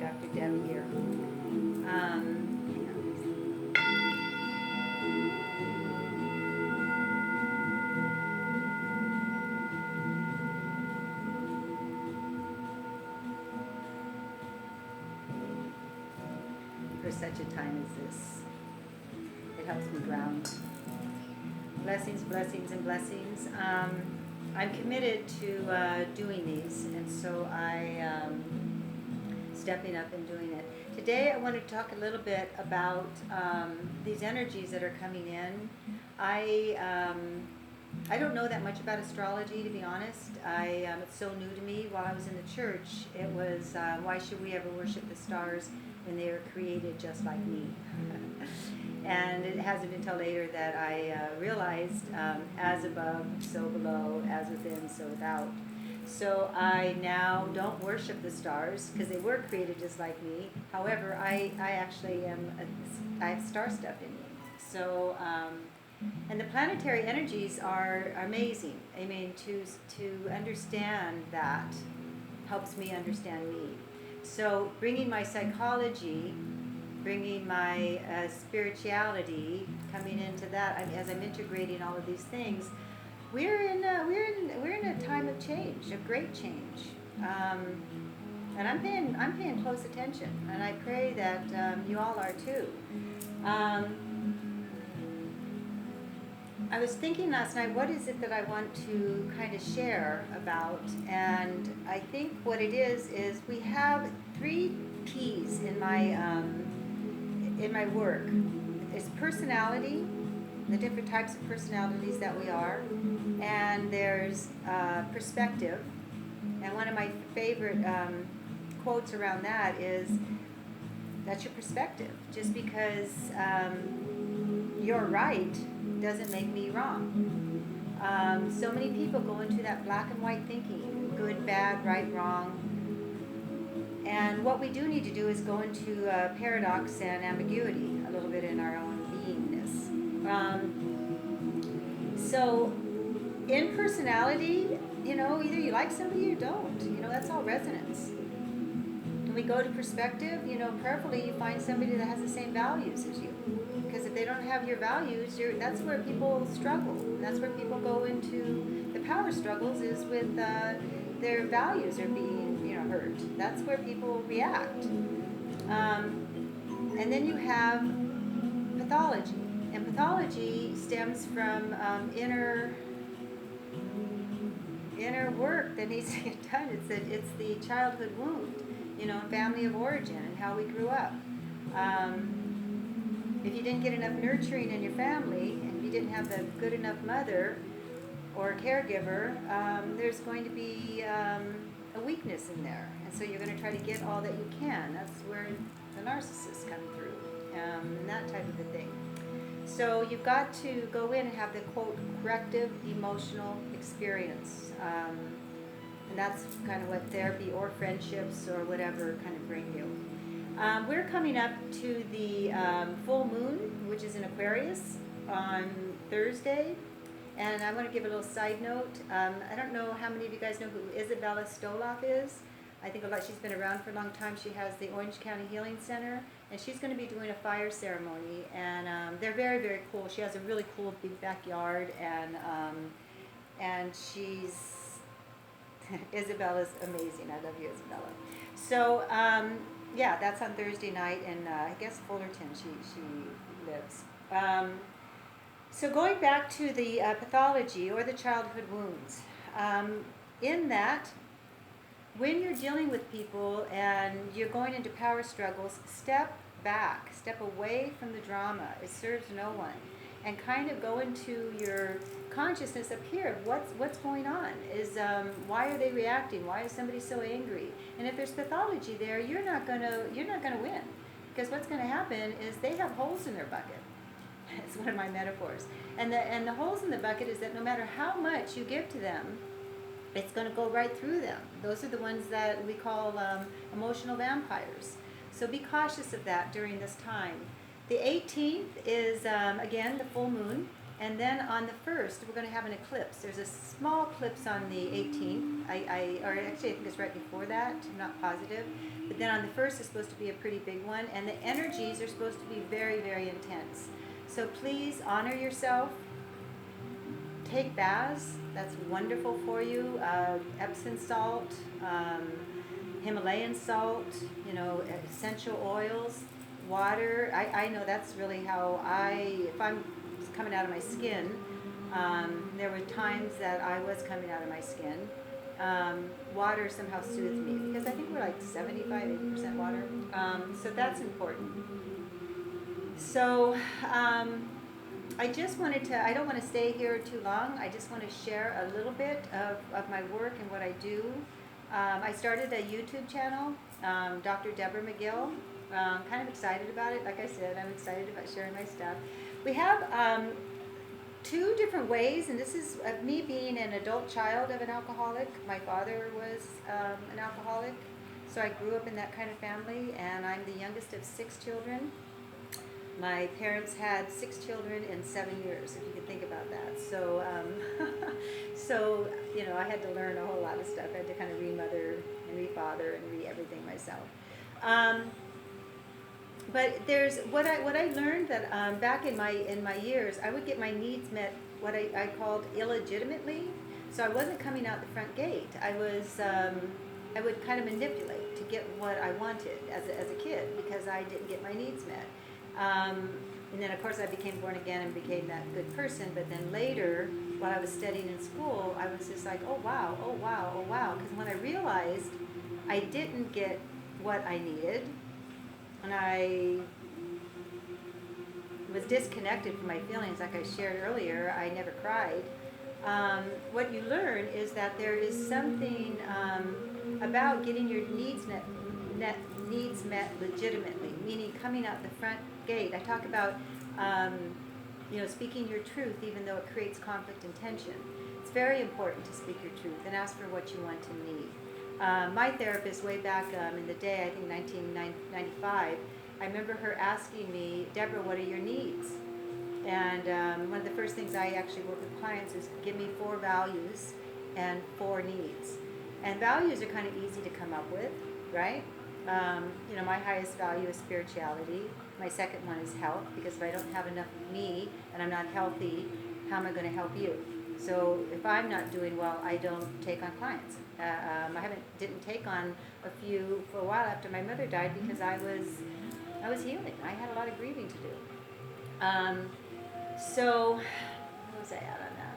Dr. Deb here. Hang on. For such a time as this, it helps me ground. Blessings, blessings, and blessings. I'm committed to doing these, and so stepping up and doing it. Today, I want to talk a little bit about these energies that are coming in. I don't know that much about astrology, to be honest. It's so new to me. While I was in the church, it was why should we ever worship the stars when they were created just like me? And it hasn't been until later that I realized as above, so below, as within, so without. So I now don't worship the stars because they were created just like me. However, I actually I have star stuff in me. So, and the planetary energies are amazing. I mean, to understand that helps me understand me. So bringing my psychology, bringing my spirituality, coming into that, as I'm integrating all of these things, we're in a time of change, of great change, and I'm paying close attention, and I pray that you all are too. I was thinking last night, what is it that I want to kind of share about? And I think what it is we have 3 P's in my work. It's personality, the different types of personalities that we are, and there's perspective. And one of my favorite quotes around that is, that's your perspective. Just because you're right doesn't make me wrong. So many people go into that black and white thinking, good, bad, right, wrong. And what we do need to do is go into paradox and ambiguity a little bit in our own beingness. So in personality, either you like somebody or you don't. That's all resonance. When we go to perspective, prayerfully you find somebody that has the same values as you. Because if they don't have your values, that's where people struggle. That's where people go into the power struggles, is with their values are being hurt. That's where people react. And then you have pathology. And pathology stems from inner work that needs to get done. It's the childhood wound, family of origin and how we grew up. If you didn't get enough nurturing in your family, and if you didn't have a good enough mother or caregiver, there's going to be a weakness in there. And so you're going to try to get all that you can. That's where the narcissists come through, and that type of a thing. So you've got to go in and have the, quote, corrective emotional experience. And that's kind of what therapy or friendships or whatever kind of bring you. We're coming up to the full moon, which is in Aquarius, on Thursday. And I want to give a little side note. I don't know how many of you guys know who Isabella Stoloff is. I think she's been around for a long time. She has the Orange County Healing Center, and she's going to be doing a fire ceremony. And they're very, very cool. She has a really cool big backyard, and she's Isabella's amazing. I love you, Isabella. So yeah, that's on Thursday night, and I guess Fullerton she lives. So going back to the pathology or the childhood wounds, in that, when you're dealing with people and you're going into power struggles, step back, step away from the drama. It serves no one. And kind of go into your consciousness up here. What's going on? Why are they reacting? Why is somebody so angry? And if there's pathology there, you're not gonna win, because what's going to happen is they have holes in their bucket. It's one of my metaphors. And the holes in the bucket is that no matter how much you give to them, it's going to go right through them. Those are the ones that we call emotional vampires. So be cautious of that during this time. The 18th is, again, the full moon, And then on the 1st, we're going to have an eclipse. There's a small eclipse on the 18th. Or actually, I think it's right before that. I'm not positive. But then on the 1st is supposed to be a pretty big one. And the energies are supposed to be very, very intense. So please honor yourself. Take baths. That's wonderful for you. Epsom salt, Himalayan salt, essential oils, water. I know that's really how if I'm coming out of my skin, there were times that I was coming out of my skin. Water somehow soothed me because I think we're like 75-80% water. So that's important. So I just wanted to, I don't want to stay here too long. I just want to share a little bit of my work and what I do. I started a YouTube channel, Dr. Deborah McGill. Kind of excited about it. Like I said, I'm excited about sharing my stuff. We have 2 different ways, and this is me being an adult child of an alcoholic. My father was an alcoholic, so I grew up in that kind of family, and I'm the youngest of 6 children. My parents had 6 children in 7 years, if you can think about that. So, I had to learn a whole lot of stuff. I had to kind of re-mother and re-father and re-everything myself. But there's what I learned that back in my years, I would get my needs met what I called illegitimately. So I wasn't coming out the front gate. I would kind of manipulate to get what I wanted as a kid because I didn't get my needs met. And then, of course, I became born again and became that good person. But then later, while I was studying in school, I was just like, oh, wow, oh, wow, oh, wow. Because when I realized I didn't get what I needed, and I was disconnected from my feelings, like I shared earlier, I never cried. What you learn is that there is something about getting your needs met legitimately, meaning coming out the front gate. I talk about speaking your truth even though it creates conflict and tension. It's very important to speak your truth and ask for what you want and need. My therapist way back in the day, I think 1995, I remember her asking me, Deborah, what are your needs? And one of the first things I actually work with clients is give me 4 values and 4 needs. And values are kind of easy to come up with, right? My highest value is spirituality. My second one is health, because if I don't have enough of me and I'm not healthy, how am I going to help you? So if I'm not doing well, I don't take on clients. I didn't take on a few for a while after my mother died because I was healing. I had a lot of grieving to do. So what was I at on that?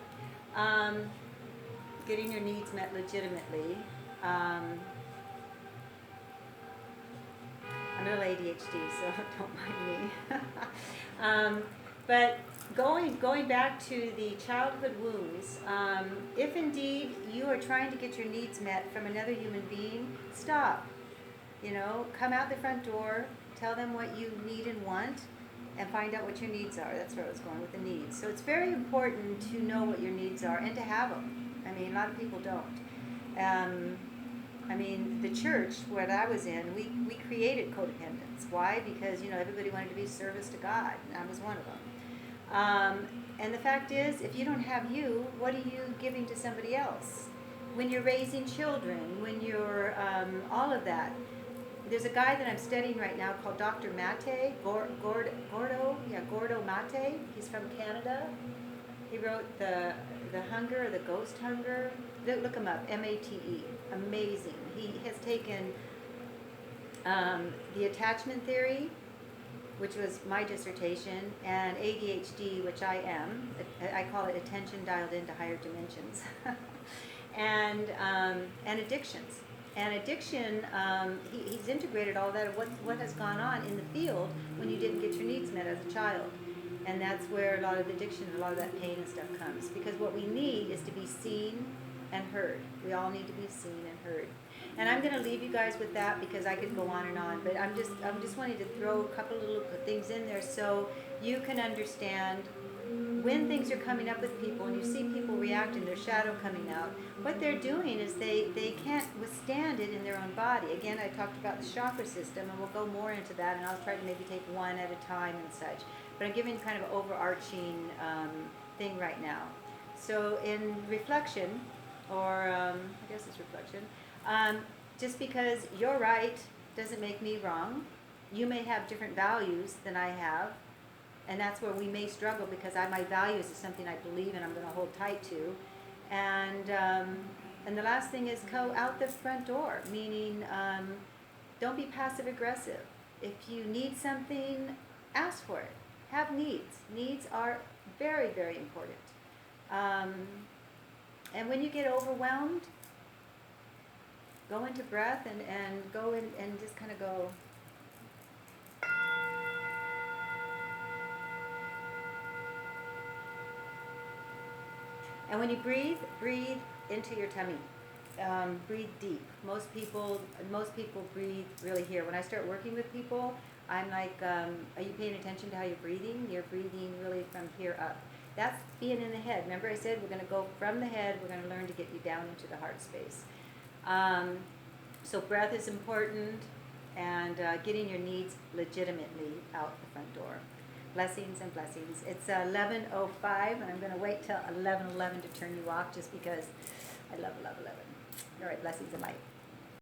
Getting your needs met legitimately. I'm a little ADHD, so don't mind me. But going back to the childhood wounds, if indeed you are trying to get your needs met from another human being, stop. Come out the front door, tell them what you need and want, and find out what your needs are. That's where I was going with the needs. So it's very important to know what your needs are and to have them. I mean, a lot of people don't. The church, where I was in, we created codependence. Why? Because, everybody wanted to be service to God, and I was one of them. And the fact is, if you don't have you, what are you giving to somebody else? When you're raising children, when you're all of that. There's a guy that I'm studying right now called Dr. Mate, Gordo Mate. He's from Canada. He wrote the Hunger, the Ghost Hunger. Look him up, M-A-T-E. Amazing. He has taken the attachment theory, which was my dissertation, and ADHD, which I am. I call it attention dialed into higher dimensions. and addictions. And addiction, he's integrated all that, what has gone on in the field when you didn't get your needs met as a child. And that's where a lot of the addiction, a lot of that pain and stuff comes. Because what we need is to be seen and heard. We all need to be seen and heard. And I'm going to leave you guys with that because I could go on and on. But I'm just wanting to throw a couple little things in there so you can understand when things are coming up with people and you see people reacting, their shadow coming out, what they're doing is they can't withstand it in their own body. Again, I talked about the chakra system, and we'll go more into that, and I'll try to maybe take one at a time and such. But I'm giving kind of overarching thing right now. So in reflection, or I guess it's reflection, um, just because you're right doesn't make me wrong. You may have different values than I have, and that's where we may struggle because my values is something I believe and I'm going to hold tight to. And the last thing is go out the front door, meaning don't be passive aggressive. If you need something, ask for it. Have needs. Needs are very, very important. Um, and when you get overwhelmed, go into breath and go in and just kind of go. And when you breathe, breathe into your tummy. Breathe deep. Most people breathe really here. When I start working with people, I'm like, are you paying attention to how you're breathing? You're breathing really from here up. That's being in the head. Remember I said we're going to go from the head, we're going to learn to get you down into the heart space. So breath is important, and getting your needs legitimately out the front door. Blessings and blessings. It's 11:05, and I'm going to wait till 11:11 to turn you off just because I love 11:11. All right, blessings and light.